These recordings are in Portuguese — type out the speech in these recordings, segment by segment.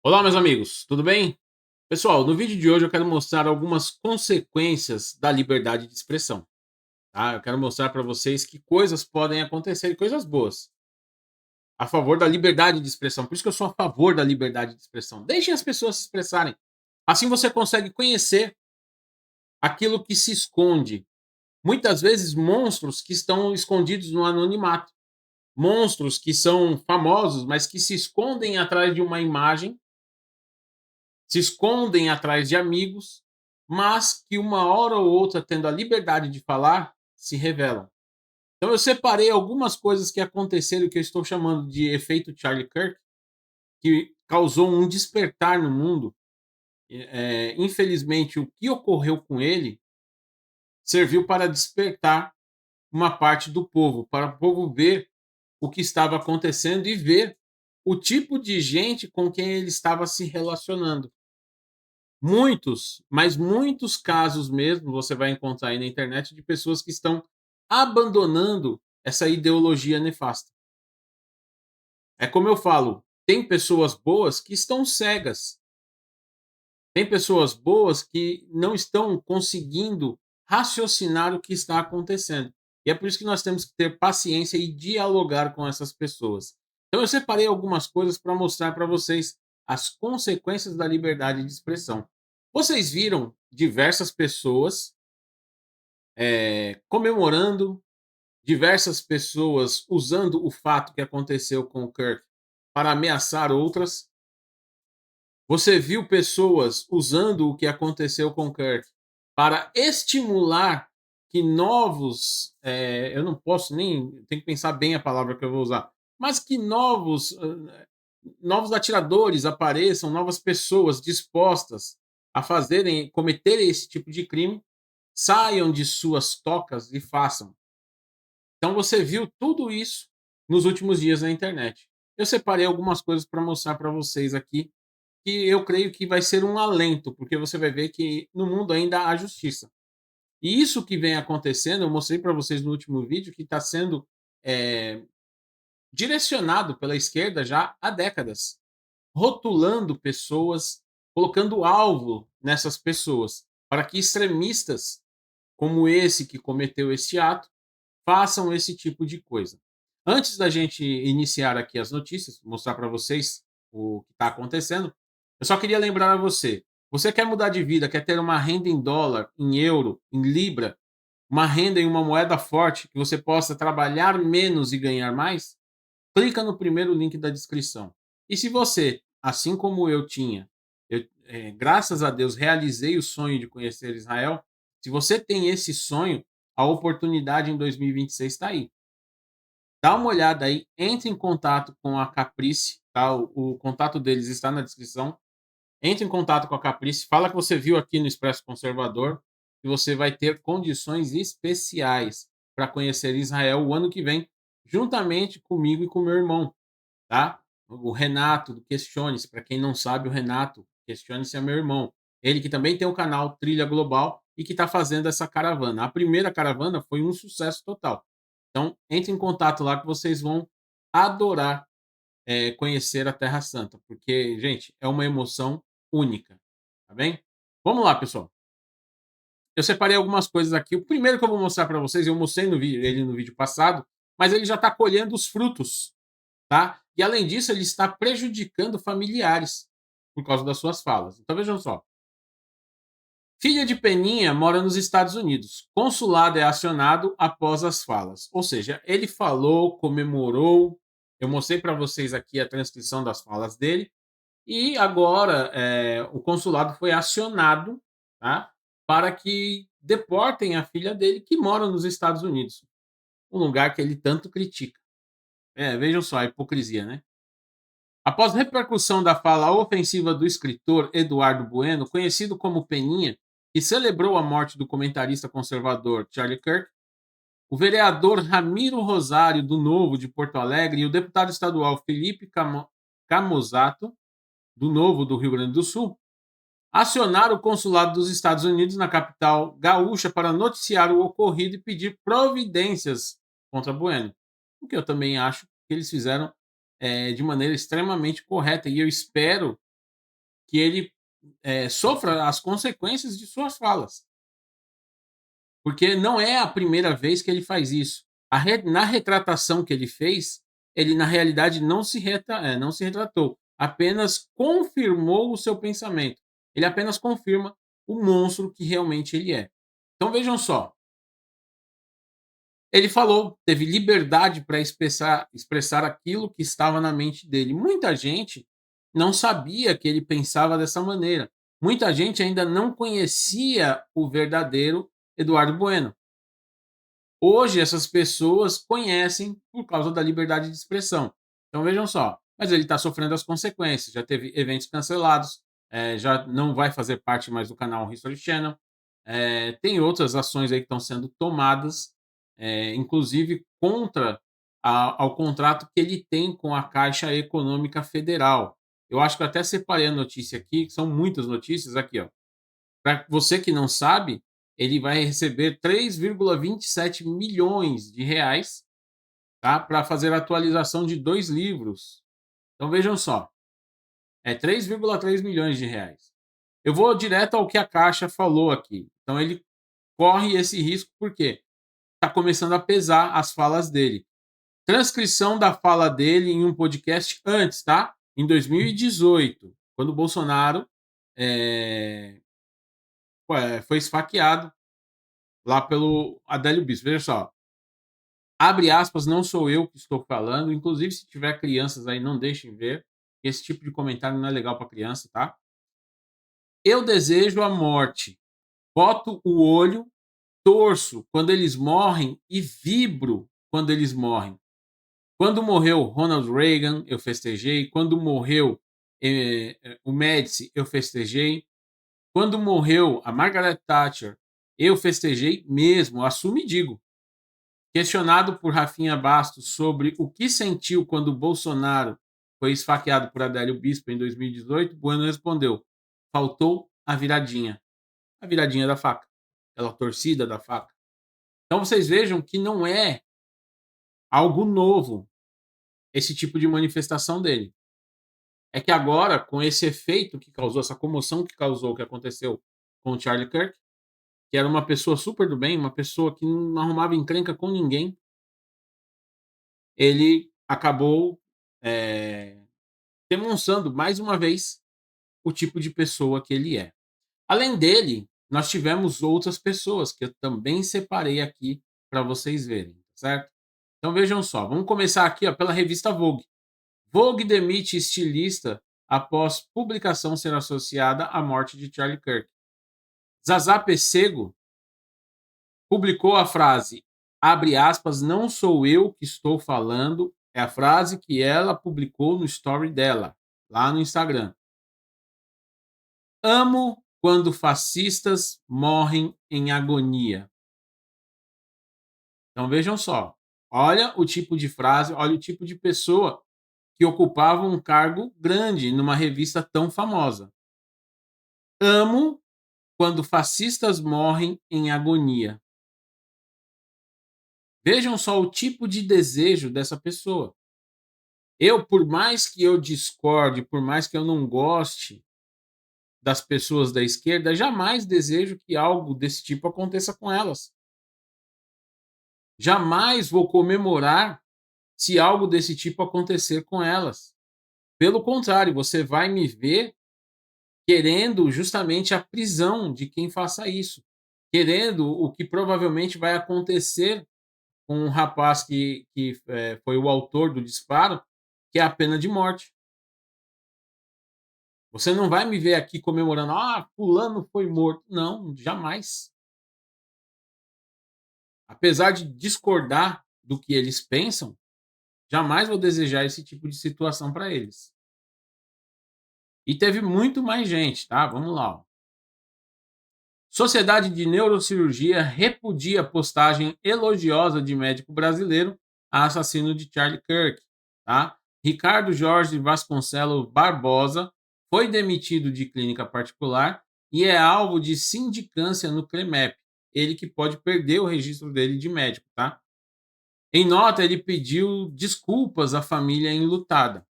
Olá, meus amigos, tudo bem? Pessoal, no vídeo de hoje eu quero mostrar algumas consequências da liberdade de expressão, tá? Eu quero mostrar para vocês que coisas podem acontecer, e coisas boas, a favor da liberdade de expressão. Por isso que eu sou a favor da liberdade de expressão. Deixem as pessoas se expressarem. Assim você consegue conhecer aquilo que se esconde. Muitas vezes monstros que estão escondidos no anonimato, monstros que são famosos, mas que se escondem atrás de uma imagem, se escondem atrás de amigos, mas que uma hora ou outra, tendo a liberdade de falar, se revelam. Então eu separei algumas coisas que aconteceram, que eu estou chamando de efeito Charlie Kirk, que causou um despertar no mundo. Infelizmente, o que ocorreu com ele serviu para despertar uma parte do povo, para o povo ver o que estava acontecendo e ver o tipo de gente com quem ele estava se relacionando. Muitos, mas muitos casos mesmo você vai encontrar aí na internet de pessoas que estão abandonando essa ideologia nefasta. É como eu falo, tem pessoas boas que estão cegas, tem pessoas boas que não estão conseguindo raciocinar o que está acontecendo. E é por isso que nós temos que ter paciência e dialogar com essas pessoas. Então eu separei algumas coisas para mostrar para vocês as consequências da liberdade de expressão. Vocês viram diversas pessoas comemorando, diversas pessoas usando o fato que aconteceu com o Kirk para ameaçar outras. Você viu pessoas usando o que aconteceu com o Kirk para estimular que novos, eu não posso nem, tenho que pensar bem a palavra que eu vou usar, mas que novos atiradores apareçam, novas pessoas dispostas a fazerem, cometerem esse tipo de crime, saiam de suas tocas e façam. Então você viu tudo isso nos últimos dias na internet. Eu separei algumas coisas para mostrar para vocês aqui, que eu creio que vai ser um alento, porque você vai ver que no mundo ainda há justiça. E isso que vem acontecendo, eu mostrei para vocês no último vídeo, que está sendo eh, direcionado pela esquerda já há décadas, rotulando pessoas, colocando alvo nessas pessoas, para que extremistas como esse que cometeu esse ato façam esse tipo de coisa. Antes da gente iniciar aqui as notícias, mostrar para vocês o que está acontecendo, eu só queria lembrar a você: você quer mudar de vida, quer ter uma renda em dólar, em euro, em libra, uma renda em uma moeda forte que você possa trabalhar menos e ganhar mais? Clica no primeiro link da descrição. E se você, assim como eu tinha, graças a Deus realizei o sonho de conhecer Israel, se você tem esse sonho, a oportunidade em 2026 está aí. Dá uma olhada aí, entre em contato com a Caprice, tá? O contato deles está na descrição. Entre em contato com a Caprice, fala que você viu aqui no Expresso Conservador, e você vai ter condições especiais para conhecer Israel o ano que vem, juntamente comigo e com meu irmão, tá? O Renato do Questione-se, para quem não sabe, o Renato Questione-se é meu irmão. Ele que também tem o canal Trilha Global e que está fazendo essa caravana. A primeira caravana foi um sucesso total. Então, entre em contato lá que vocês vão adorar conhecer a Terra Santa, porque, gente, é uma emoção única, tá bem? Vamos lá, pessoal. Eu separei algumas coisas aqui. O primeiro que eu vou mostrar para vocês, eu mostrei no vídeo, ele no vídeo passado, mas ele já está colhendo os frutos, tá? E além disso, ele está prejudicando familiares por causa das suas falas. Então vejam só. Filha de Peninha mora nos Estados Unidos. Consulado é acionado após as falas. Ou seja, ele falou, comemorou. Eu mostrei para vocês aqui a transcrição das falas dele. E agora o consulado foi acionado, tá, para que deportem a filha dele, que mora nos Estados Unidos, um lugar que ele tanto critica. Vejam só a hipocrisia, né? Após repercussão da fala ofensiva do escritor Eduardo Bueno, conhecido como Peninha, que celebrou a morte do comentarista conservador Charlie Kirk, o vereador Ramiro Rosário, do Novo de Porto Alegre, e o deputado estadual Felipe Camozato, do Novo do Rio Grande do Sul, acionaram o consulado dos Estados Unidos na capital gaúcha para noticiar o ocorrido e pedir providências contra Bueno. O que eu também acho que eles fizeram de maneira extremamente correta. E eu espero que ele sofra as consequências de suas falas. Porque não é a primeira vez que ele faz isso. Na retratação que ele fez, ele na realidade não se retratou, apenas confirmou o seu pensamento. Ele apenas confirma o monstro que realmente ele é. Então vejam só, ele falou, teve liberdade para expressar aquilo que estava na mente dele. Muita gente não sabia que ele pensava dessa maneira. Muita gente ainda não conhecia o verdadeiro Eduardo Bueno. Hoje essas pessoas conhecem por causa da liberdade de expressão. Então vejam só, mas ele está sofrendo as consequências, já teve eventos cancelados, já não vai fazer parte mais do canal History Channel, tem outras ações aí que estão sendo tomadas, inclusive contra ao contrato que ele tem com a Caixa Econômica Federal. Eu acho que eu até separei a notícia aqui, que são muitas notícias aqui, ó. Para você que não sabe, ele vai receber 3,27 milhões de reais, tá, para fazer a atualização de 2 livros. Então vejam só, é 3,3 milhões de reais. Eu vou direto ao que a Caixa falou aqui. Então ele corre esse risco, porque está começando a pesar as falas dele. Transcrição da fala dele em um podcast antes, tá? Em 2018, quando o Bolsonaro, eh, foi esfaqueado lá pelo Adélio Bispo. Veja só, abre aspas, não sou eu que estou falando. Inclusive, se tiver crianças aí, não deixem ver. Esse tipo de comentário não é legal para criança, tá? Eu desejo a morte. Boto o olho, torço quando eles morrem e vibro quando eles morrem. Quando morreu Ronald Reagan, eu festejei. Quando morreu o Médici, eu festejei. Quando morreu a Margaret Thatcher, eu festejei mesmo, assumo e digo. Questionado por Rafinha Bastos sobre o que sentiu quando Bolsonaro foi esfaqueado por Adélio Bispo em 2018, Bueno respondeu: faltou a viradinha da faca, aquela torcida da faca. Então vocês vejam que não é algo novo esse tipo de manifestação dele. É que agora, com esse efeito que causou, essa comoção que causou, o que aconteceu com o Charlie Kirk, que era uma pessoa super do bem, uma pessoa que não arrumava encrenca com ninguém, ele acabou, eh, demonstrando mais uma vez o tipo de pessoa que ele é. Além dele, nós tivemos outras pessoas que eu também separei aqui para vocês verem, certo? Então vejam só, vamos começar aqui, ó, pela revista Vogue. Vogue demite estilista após publicação ser associada à morte de Charlie Kirk. Zazá Pessego publicou a frase, abre aspas, não sou eu que estou falando, é a frase que ela publicou no story dela, lá no Instagram. Amo quando fascistas morrem em agonia. Então vejam só, olha o tipo de frase, olha o tipo de pessoa que ocupava um cargo grande numa revista tão famosa. Amo quando fascistas morrem em agonia. Vejam só o tipo de desejo dessa pessoa. Eu, por mais que eu discorde, por mais que eu não goste das pessoas da esquerda, jamais desejo que algo desse tipo aconteça com elas. Jamais vou comemorar se algo desse tipo acontecer com elas. Pelo contrário, você vai me ver querendo justamente a prisão de quem faça isso, querendo o que provavelmente vai acontecer com um rapaz que foi o autor do disparo, que é a pena de morte. Você não vai me ver aqui comemorando: "Ah, fulano foi morto". Não, jamais. Apesar de discordar do que eles pensam, jamais vou desejar esse tipo de situação para eles. E teve muito mais gente, tá? Vamos lá, ó. Sociedade de Neurocirurgia repudia postagem elogiosa de médico brasileiro a assassino de Charlie Kirk, tá? Ricardo Jorge Vasconcelos Barbosa foi demitido de clínica particular e é alvo de sindicância no CREMEP. Ele que pode perder o registro dele de médico, tá? Em nota, ele pediu desculpas à família enlutada.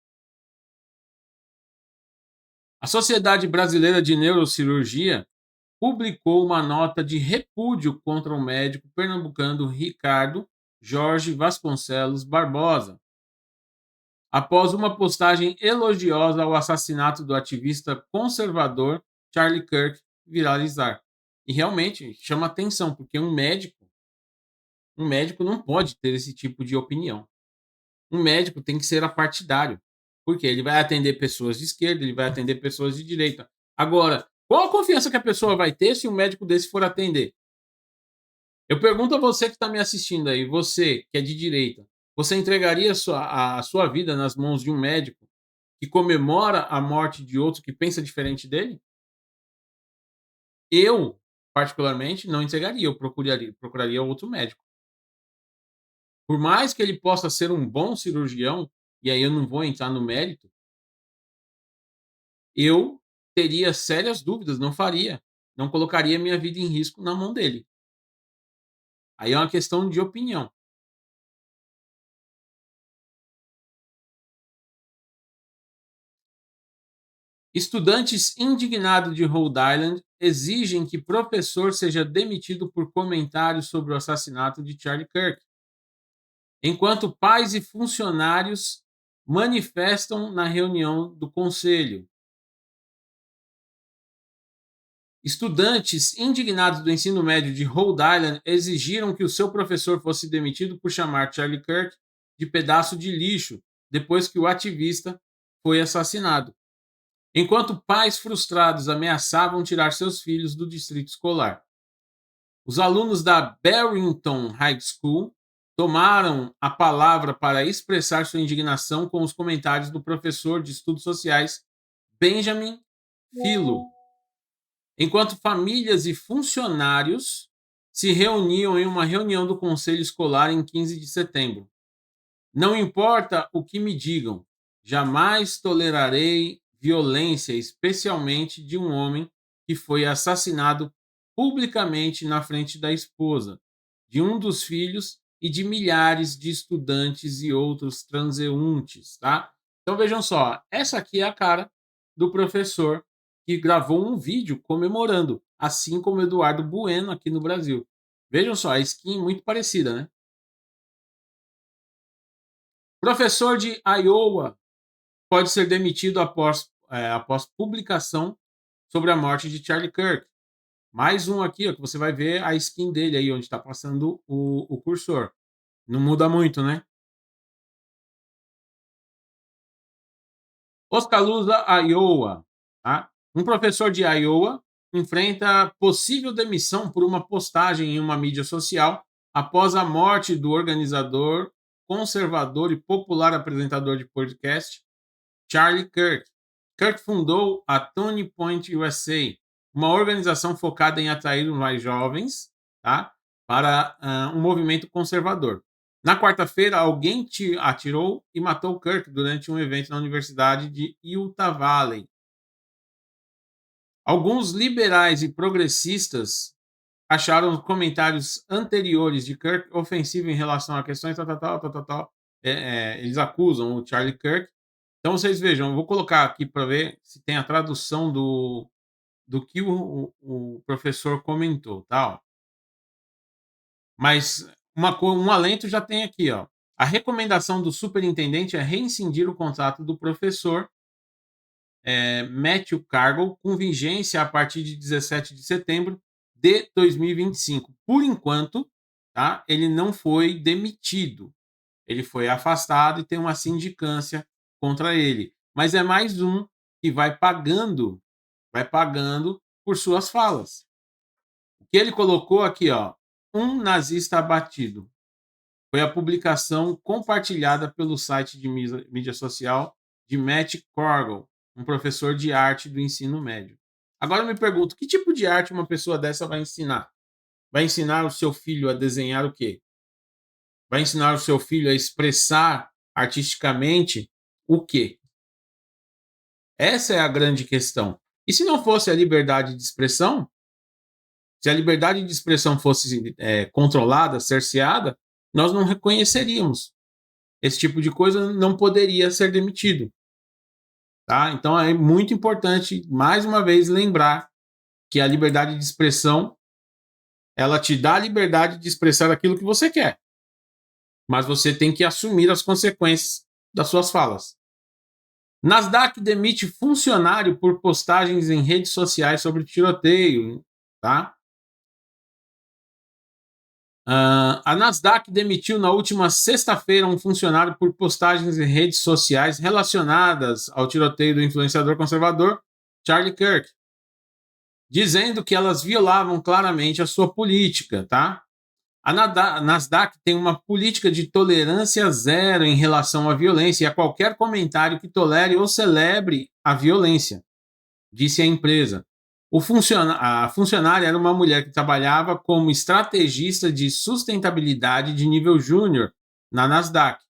A Sociedade Brasileira de Neurocirurgia publicou uma nota de repúdio contra o médico pernambucano Ricardo Jorge Vasconcelos Barbosa, após uma postagem elogiosa ao assassinato do ativista conservador Charlie Kirk viralizar. E realmente chama atenção, porque um médico não pode ter esse tipo de opinião. Um médico tem que ser apartidário, porque ele vai atender pessoas de esquerda, ele vai atender pessoas de direita. Agora, qual a confiança que a pessoa vai ter se um médico desse for atender? Eu pergunto a você que está me assistindo aí, você que é de direita, você entregaria a sua vida nas mãos de um médico que comemora a morte de outro que pensa diferente dele? Eu, particularmente, não entregaria, eu procuraria outro médico. Por mais que ele possa ser um bom cirurgião, e aí eu não vou entrar no mérito, eu teria sérias dúvidas, não faria. Não colocaria minha vida em risco na mão dele. Aí é uma questão de opinião. Estudantes indignados de Rhode Island exigem que professor seja demitido por comentários sobre o assassinato de Charlie Kirk, enquanto pais e funcionários manifestam na reunião do conselho. Estudantes indignados do ensino médio de Rhode Island exigiram que o seu professor fosse demitido por chamar Charlie Kirk de pedaço de lixo depois que o ativista foi assassinado, enquanto pais frustrados ameaçavam tirar seus filhos do distrito escolar. Os alunos da Barrington High School tomaram a palavra para expressar sua indignação com os comentários do professor de estudos sociais Benjamin Philo, enquanto famílias e funcionários se reuniam em uma reunião do conselho escolar em 15 de setembro. Não importa o que me digam, jamais tolerarei violência, especialmente de um homem que foi assassinado publicamente na frente da esposa, de um dos filhos e de milhares de estudantes e outros transeuntes, tá? Então vejam só, essa aqui é a cara do professor que gravou um vídeo comemorando, assim como Eduardo Bueno aqui no Brasil. Vejam só, a skin muito parecida, né? Professor de Iowa pode ser demitido após publicação sobre a morte de Charlie Kirk. Mais um aqui, ó, que você vai ver a skin dele aí, onde está passando o cursor. Não muda muito, né? Oskaloosa, Iowa. Tá? Um professor de Iowa enfrenta possível demissão por uma postagem em uma mídia social após a morte do organizador, conservador e popular apresentador de podcast Charlie Kirk. Kirk fundou a Tony Point USA, uma organização focada em atrair mais jovens, tá, para um movimento conservador. Na quarta-feira, alguém atirou e matou Kirk durante um evento na Universidade de Utah Valley. Alguns liberais e progressistas acharam comentários anteriores de Kirk ofensivos em relação a questões tal, tal, tal, tal, tal, tal. Eles acusam o Charlie Kirk. Então vocês vejam, eu vou colocar aqui para ver se tem a tradução do que o professor comentou, tá? Ó. Mas um alento já tem aqui, ó. A recomendação do superintendente é rescindir o contrato do professor Matthew Cargle com vigência a partir de 17 de setembro de 2025. Por enquanto, tá? Ele não foi demitido. Ele foi afastado e tem uma sindicância contra ele. Mas é mais um que vai pagando por suas falas. O que ele colocou aqui, ó, um nazista abatido. Foi a publicação compartilhada pelo site de mídia social de Matt Corgle, um professor de arte do ensino médio. Agora eu me pergunto, que tipo de arte uma pessoa dessa vai ensinar? Vai ensinar o seu filho a desenhar o quê? Vai ensinar o seu filho a expressar artisticamente o quê? Essa é a grande questão. E se não fosse a liberdade de expressão, se a liberdade de expressão fosse controlada, cerceada, nós não reconheceríamos. Esse tipo de coisa não poderia ser demitido. tá? Então é muito importante, mais uma vez, lembrar que a liberdade de expressão, ela te dá a liberdade de expressar aquilo que você quer, mas você tem que assumir as consequências das suas falas. Nasdaq demite funcionário por postagens em redes sociais sobre tiroteio, tá? A Nasdaq demitiu na última sexta-feira um funcionário por postagens em redes sociais relacionadas ao tiroteio do influenciador conservador Charlie Kirk, dizendo que elas violavam claramente a sua política, tá? A Nasdaq tem uma política de tolerância zero em relação à violência e a qualquer comentário que tolere ou celebre a violência, disse a empresa. A funcionária era uma mulher que trabalhava como estrategista de sustentabilidade de nível júnior na Nasdaq.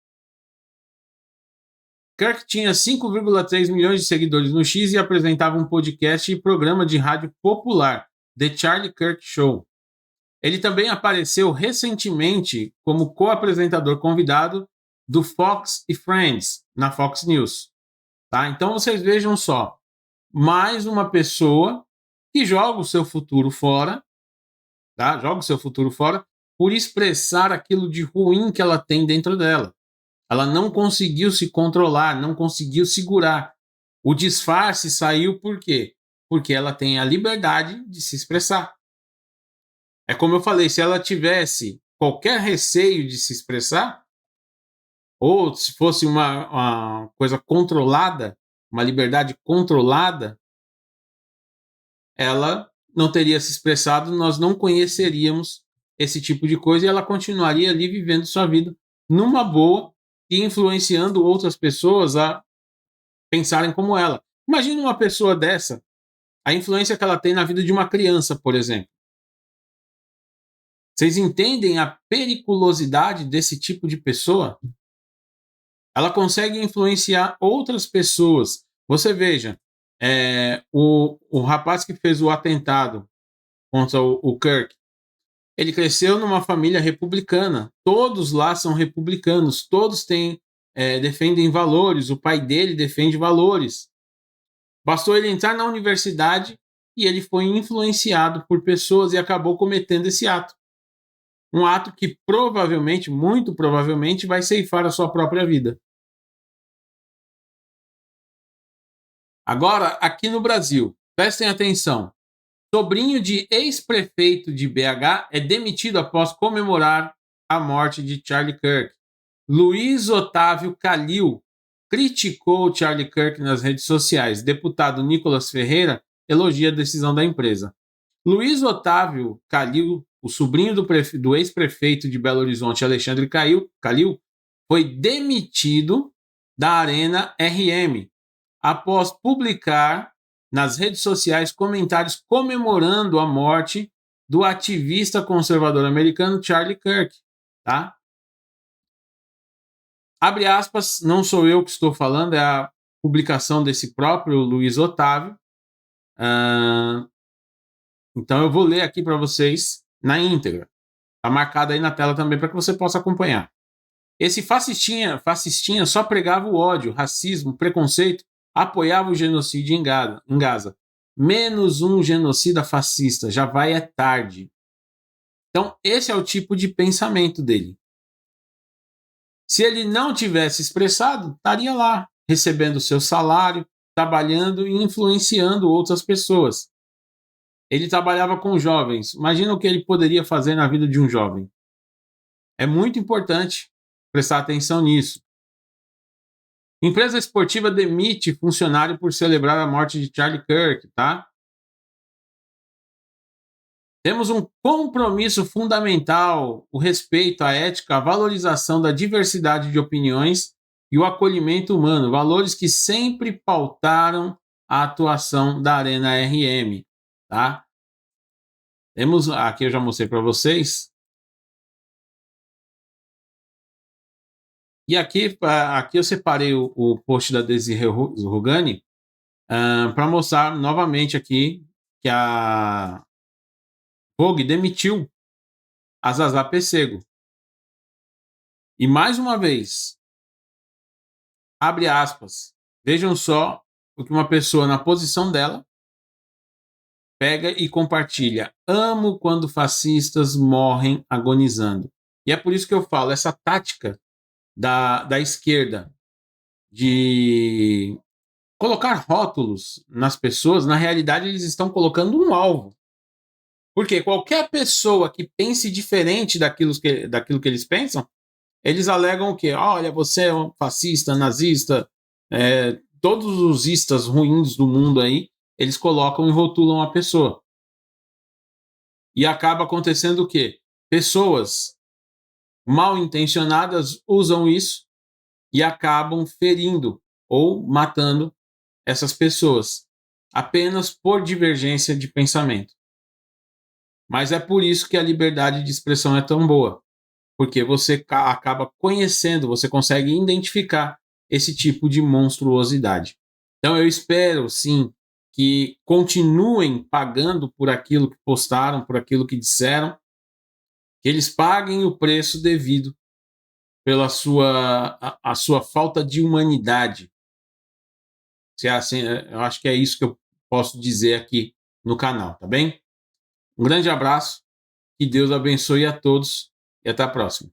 Kirk tinha 5,3 milhões de seguidores no X e apresentava um podcast e programa de rádio popular, The Charlie Kirk Show. Ele também apareceu recentemente como co-apresentador convidado do Fox e Friends, na Fox News. Tá? Então vocês vejam só, mais uma pessoa que joga o seu futuro fora, tá? Joga o seu futuro fora por expressar aquilo de ruim que ela tem dentro dela. Ela não conseguiu se controlar, não conseguiu segurar. O disfarce saiu por quê? Porque ela tem a liberdade de se expressar. É como eu falei, se ela tivesse qualquer receio de se expressar, ou se fosse uma coisa controlada, uma liberdade controlada, ela não teria se expressado, nós não conheceríamos esse tipo de coisa e ela continuaria ali vivendo sua vida numa boa e influenciando outras pessoas a pensarem como ela. Imagina uma pessoa dessa, a influência que ela tem na vida de uma criança, por exemplo. Vocês entendem a periculosidade desse tipo de pessoa? Ela consegue influenciar outras pessoas. Você veja, o rapaz que fez o atentado contra o Kirk, ele cresceu numa família republicana. Todos lá são republicanos, todos defendem valores. O pai dele defende valores. Bastou ele entrar na universidade e ele foi influenciado por pessoas e acabou cometendo esse ato. Um ato que provavelmente, muito provavelmente, vai ceifar a sua própria vida. Agora, aqui no Brasil, prestem atenção. Sobrinho de ex-prefeito de BH é demitido após comemorar a morte de Charlie Kirk. Luiz Otávio Calil criticou Charlie Kirk nas redes sociais. Deputado Nicolas Ferreira elogia a decisão da empresa. Luiz Otávio Calil, o sobrinho do ex-prefeito de Belo Horizonte, Alexandre Calil, foi demitido da Arena RM após publicar nas redes sociais comentários comemorando a morte do ativista conservador americano Charlie Kirk, tá? Abre aspas, não sou eu que estou falando, é a publicação desse próprio Luiz Otávio. Então eu vou ler aqui para vocês na íntegra. Está marcado aí na tela também para que você possa acompanhar. Esse fascistinha só pregava o ódio, racismo, preconceito, apoiava o genocídio em Gaza. Menos um genocida fascista, já vai é tarde. Então, esse é o tipo de pensamento dele. Se ele não tivesse expressado, estaria lá, recebendo seu salário, trabalhando e influenciando outras pessoas. Ele trabalhava com jovens. Imagina o que ele poderia fazer na vida de um jovem. É muito importante prestar atenção nisso. Empresa esportiva demite funcionário por celebrar a morte de Charlie Kirk, tá? Temos um compromisso fundamental, o respeito, a ética, a valorização da diversidade de opiniões e o acolhimento humano, valores que sempre pautaram a atuação da Arena RM, tá? Temos, aqui eu já mostrei para vocês. E aqui eu separei o post da Desirê Rugani para mostrar novamente aqui que a Vogue demitiu a Zazá Pessego. E mais uma vez, abre aspas, vejam só Porque uma pessoa na posição dela pega e compartilha. Amo quando fascistas morrem agonizando. E é por isso que eu falo, essa tática da esquerda de colocar rótulos nas pessoas, na realidade eles estão colocando um alvo. Porque qualquer pessoa que pense diferente daquilo que eles pensam, eles alegam o quê? Olha, você é um fascista, nazista, todos os istas ruins do mundo aí, eles colocam e rotulam a pessoa. E acaba acontecendo o quê? Pessoas mal intencionadas usam isso e acabam ferindo ou matando essas pessoas, apenas por divergência de pensamento. Mas é por isso que a liberdade de expressão é tão boa, porque você acaba conhecendo, você consegue identificar esse tipo de monstruosidade. Então eu espero, sim, que continuem pagando por aquilo que postaram, por aquilo que disseram, que eles paguem o preço devido pela a sua falta de humanidade. Se é assim, eu acho que é isso que eu posso dizer aqui no canal, tá bem? Um grande abraço, que Deus abençoe a todos e até a próxima.